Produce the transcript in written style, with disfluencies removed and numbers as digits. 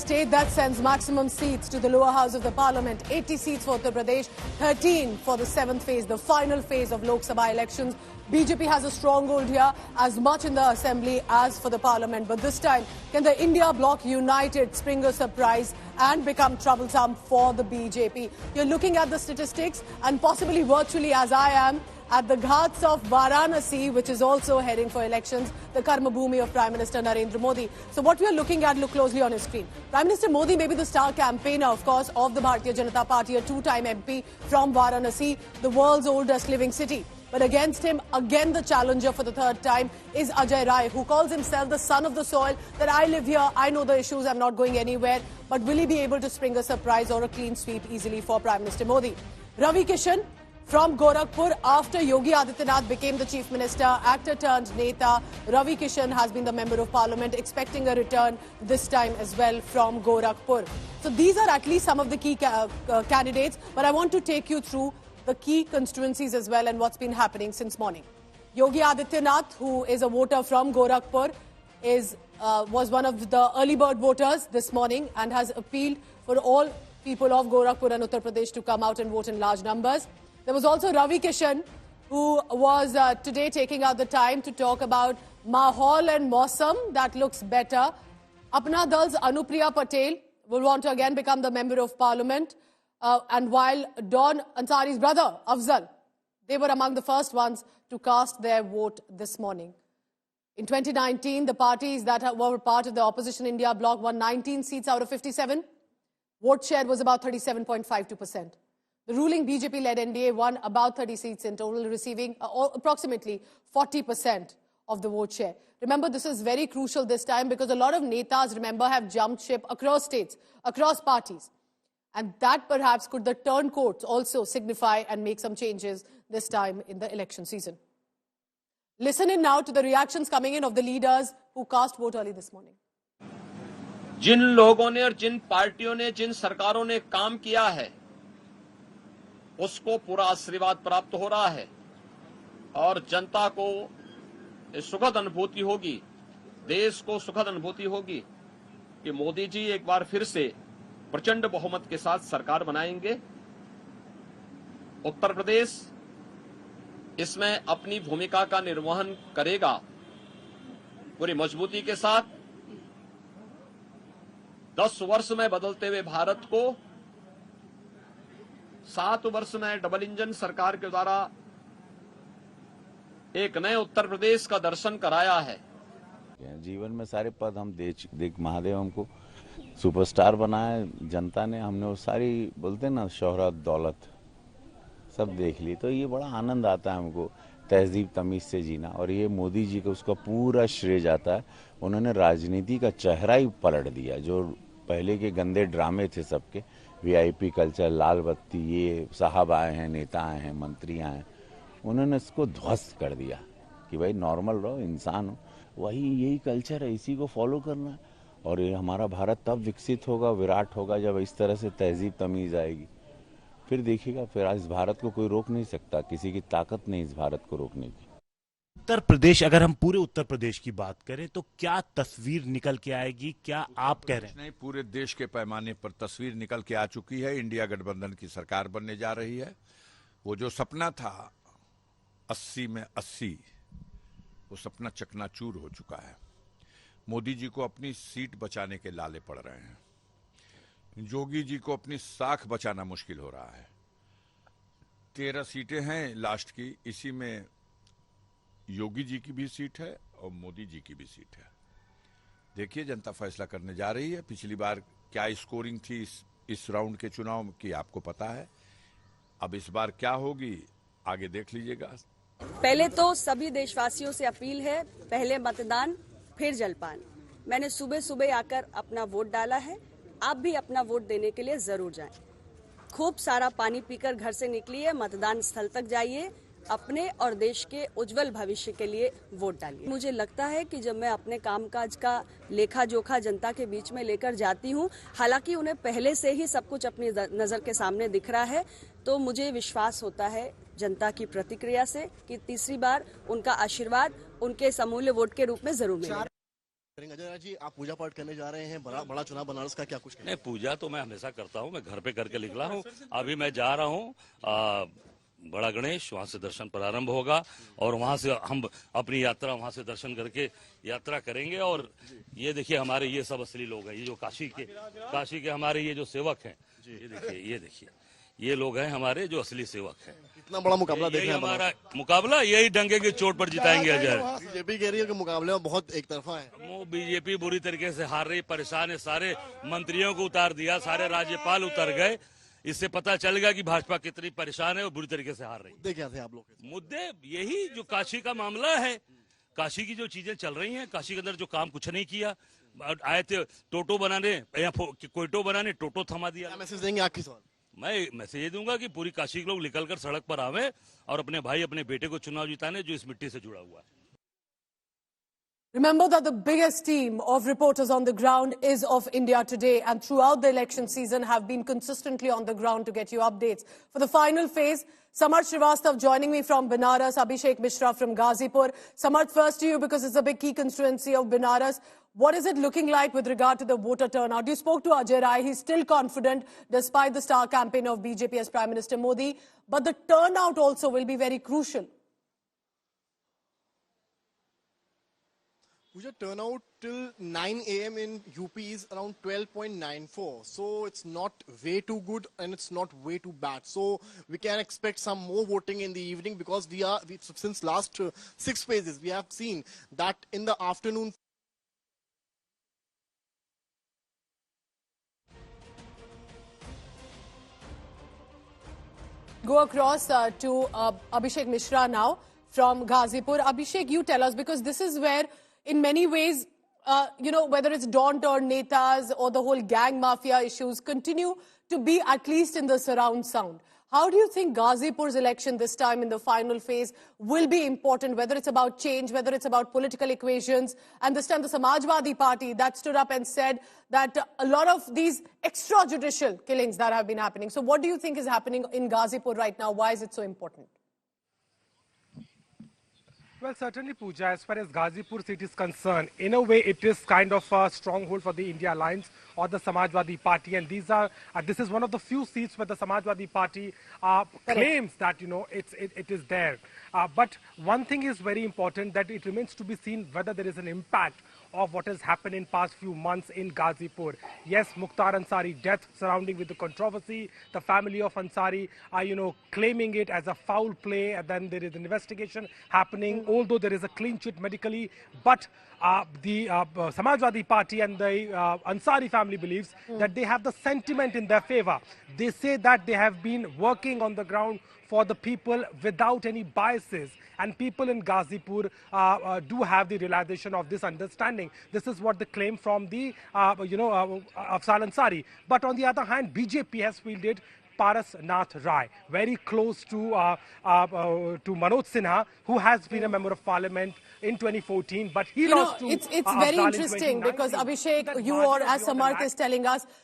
state that sends maximum seats to the lower house of the parliament. 80 seats for Uttar Pradesh, 13 for the 7th phase, the final phase of Lok Sabha elections. BJP has a stronghold here, as much in the assembly as for the parliament. But this time, can the India bloc united spring a surprise and become troublesome for the BJP? You're looking at the statistics and possibly virtually as I am, at the ghats of Varanasi, which is also heading for elections, the Karma Bhumi of Prime Minister Narendra Modi. So what we are looking at, look closely on his screen. Prime Minister Modi may be the star campaigner, of course, of the Bharatiya Janata Party, a two-time MP from Varanasi, the world's oldest living city. But against him, again the challenger for the third time is Ajay Rai, who calls himself the son of the soil, that I live here, I know the issues, I'm not going anywhere. But will he be able to spring a surprise or a clean sweep easily for Prime Minister Modi? Ravi Kishan from Gorakhpur, after Yogi Adityanath became the Chief Minister, actor turned Neta, Ravi Kishan has been the Member of Parliament, expecting a return this time as well from Gorakhpur. So these are at least some of the key candidates, but I want to take you through the key constituencies as well and what's been happening since morning. Yogi Adityanath, who is a voter from Gorakhpur, was one of the early bird voters this morning and has appealed for all people of Gorakhpur and Uttar Pradesh to come out and vote in large numbers. There was also Ravi Kishan, who was today taking out the time to talk about Mahol and Mausam that looks better. Apna Dal's Anupriya Patel will want to again become the Member of Parliament. And while Dawn Ansari's brother, Afzal, they were among the first ones to cast their vote this morning. In 2019, the parties that were part of the opposition India bloc won 19 seats out of 57. Vote share was about 37.52%. The ruling BJP-led NDA won about 30 seats in total, receiving approximately 40% of the vote share. Remember, this is very crucial this time because a lot of netas, remember, have jumped ship across states, across parties. And that perhaps could the turncoats also signify and make some changes this time in the election season. Listen in now to the reactions coming in of the leaders who cast vote early this morning. जिन लोगों ने और जिन पार्टियों ने, जिन सरकारों ने काम किया है, उसको पूरा आशीर्वाद प्राप्त हो रहा है और जनता को सुखद अनुभूति होगी, देश को सुखद अनुभूति होगी कि मोदी जी एक बार फिर से प्रचंड बहुमत के साथ सरकार बनाएंगे। उत्तर प्रदेश इसमें अपनी भूमिका का निर्वहन करेगा पूरी मजबूती के साथ। 10 वर्ष में बदलते हुए भारत को 7 वर्ष में डबल इंजन सरकार के द्वारा एक नए उत्तर प्रदेश का दर्शन कराया है। जीवन में सारे पद हम देख महादेव हमको सुपरस्टार बनाया जनता ने, हमने वो सारी बोलते ना शोहरत दौलत सब देख ली, तो ये बड़ा आनंद आता है हमको तहजीब तमीज से जीना। और ये मोदी जी को उसका पूरा श्रेय जाता है, उन्होंने राजनीति का चेहरा ही पलट दिया। जो पहले के गंदे ड्रामे थे सबके, वीआईपी कल्चर, लाल बत्ती, ये साहब आए हैं, नेता आए हैं, मंत्री आए हैं, उन्होंने इसको ध्वस्त कर दिया कि भाई नॉर्मल रहो, इंसान हो। वही यही कल्चर है, इसी को फॉलो करना है। और ये हमारा भारत तब विकसित होगा, विराट होगा, जब इस तरह से तहजीब तमीज आएगी। फिर देखिएगा, फिर इस भारत को कोई रोक नहीं सकता, किसी की ताकत नहीं इस भारत को रोकने की। उत्तर प्रदेश, अगर हम पूरे उत्तर प्रदेश की बात करें तो क्या तस्वीर निकल के आएगी, क्या आप कह रहे हैं? नहीं, पूरे देश के पैमाने पर तस्वीर निकल के आ चुकी है। इंडिया गठबंधन की सरकार बनने जा रही है। वो जो सपना था 80 में 80, वो सपना चकनाचूर हो चुका है। मोदी जी को अपनी सीट बचाने के लाले पड़ रहे हैं, योगी जी को अपनी साख बचाना मुश्किल हो रहा है। 13 सीटें हैं लास्ट की, इसी में योगी जी की भी सीट है और मोदी जी की भी सीट है। देखिए, जनता फैसला करने जा रही है। पिछली बार क्या स्कोरिंग थी इस राउंड के चुनाव की आपको पता है। अब इस बार क्या होगी आगे देख लीजिएगा। पहले तो सभी देशवासियों से अपील है, पहले मतदान फिर जलपान। मैंने सुबह सुबह आकर अपना वोट डाला है, आप भी अपना वोट देने के लिए जरूर जाएं। खूब सारा पानी पीकर घर से निकलिए, मतदान स्थल तक जाइए, अपने और देश के उज्जवल भविष्य के लिए वोट डालिए। मुझे लगता है कि जब मैं अपने कामकाज का लेखा जोखा जनता के बीच में लेकर जाती हूं, हालांकि उन्हें पहले से ही सब कुछ अपनी नजर के सामने दिख रहा है, तो मुझे विश्वास होता है जनता की प्रतिक्रिया से कि तीसरी बार उनका आशीर्वाद उनके समूल्य वोट के रूप में जरूर मिलेगा। अजय राय जी, आप पूजा पाठ करने जा रहे हैं, बड़ा चुनाव बनारस का, क्या कुछ नहीं, पूजा तो मैं हमेशा करता हूँ, मैं घर पे करके निकला हूँ। अभी मैं जा रहा हूँ बड़ा गणेश, वहां से दर्शन प्रारंभ होगा और वहां से हम अपनी यात्रा वहां से दर्शन करके यात्रा करेंगे। और ये देखिए हमारे ये सब असली लोग हैं, ये जो काशी के हमारे ये जो सेवक हैं, ये देखिए ये लोग हैं हमारे जो असली सेवक हैं। कितना बड़ा मुकाबला देख रहे हैं हमारा मुकाबला, यही डंगे की चोट पर जिताएंगे अजय। बीजेपी कह रही है कि मुकाबले में बहुत एक तरफा है। वो बीजेपी बुरी तरीके से हार रही, परेशान है, सारे मंत्रियों को उतार दिया, सारे राज्यपाल उतर गए। इससे पता चलेगा कि भाजपा कितनी परेशान है और बुरी तरीके से हार रही। मुद्दे क्या थे आप लोग के? मुद्दे यही जो काशी का मामला है, काशी की जो चीजें चल रही हैं, काशी के अंदर जो काम कुछ नहीं किया, आए थे टोटो बनाने या कोयटो बनाने, टोटो थमा दिया। मैसेज देंगे आखिरी सवाल? मैं मैसेज ये दूंगा कि पूरी काशी के लोग निकलकर सड़क पर आवे और अपने भाई अपने बेटे को चुनाव जिताने जो इस मिट्टी से जुड़ा हुआ है। Remember that the biggest team of reporters on the ground is of India Today, and throughout the election season have been consistently on the ground to get you updates. For the final phase, Samarth Srivastav joining me from Banaras, Abhishek Mishra from Ghazipur. Samarth, first to you because it's a big key constituency of Banaras. What is it looking like with regard to the voter turnout? You spoke to Ajay Rai. He's still confident despite the star campaign of BJP as Prime Minister Modi. But the turnout also will be very crucial. Pooja, turnout till 9 a.m. in UP is around 12.94. So it's not way too good and it's not way too bad. So we can expect some more voting in the evening because since last 6 phases we have seen that in the afternoon. Go across to Abhishek Mishra now from Ghazipur. Abhishek, you tell us, because this is where in many ways, whether it's Daunt or Netas or the whole gang mafia issues continue to be at least in the surround sound. How do you think Ghazipur's election this time in the final phase will be important, whether it's about change, whether it's about political equations? And this time the Samajwadi Party that stood up and said that a lot of these extrajudicial killings that have been happening. So what do you think is happening in Ghazipur right now? Why is it so important? Well, certainly, Pooja, as far as Ghazipur seat is concerned, in a way it is kind of a stronghold for the India Alliance or the Samajwadi Party, and this is one of the few seats where the Samajwadi Party claims that, it is there. But one thing is very important, that it remains to be seen whether there is an impact of what has happened in past few months in Ghazipur. Yes, Mukhtar Ansari death surrounding with the controversy, the family of Ansari are, claiming it as a foul play, and then there is an investigation happening, although there is a clean sheet medically, but the Samajwadi Party and the Ansari family believes that they have the sentiment in their favor. They say that they have been working on the ground for the people without any biases, and people in Ghazipur do have the realization of this understanding. This is what they claim from the Afzal Ansari. But on the other hand, BJP has fielded Paras Nath Rai, very close to Manoj Sinha, who has been a member of parliament in 2014, but he lost to it's very interesting because Abhishek, you or as Samarth is telling us,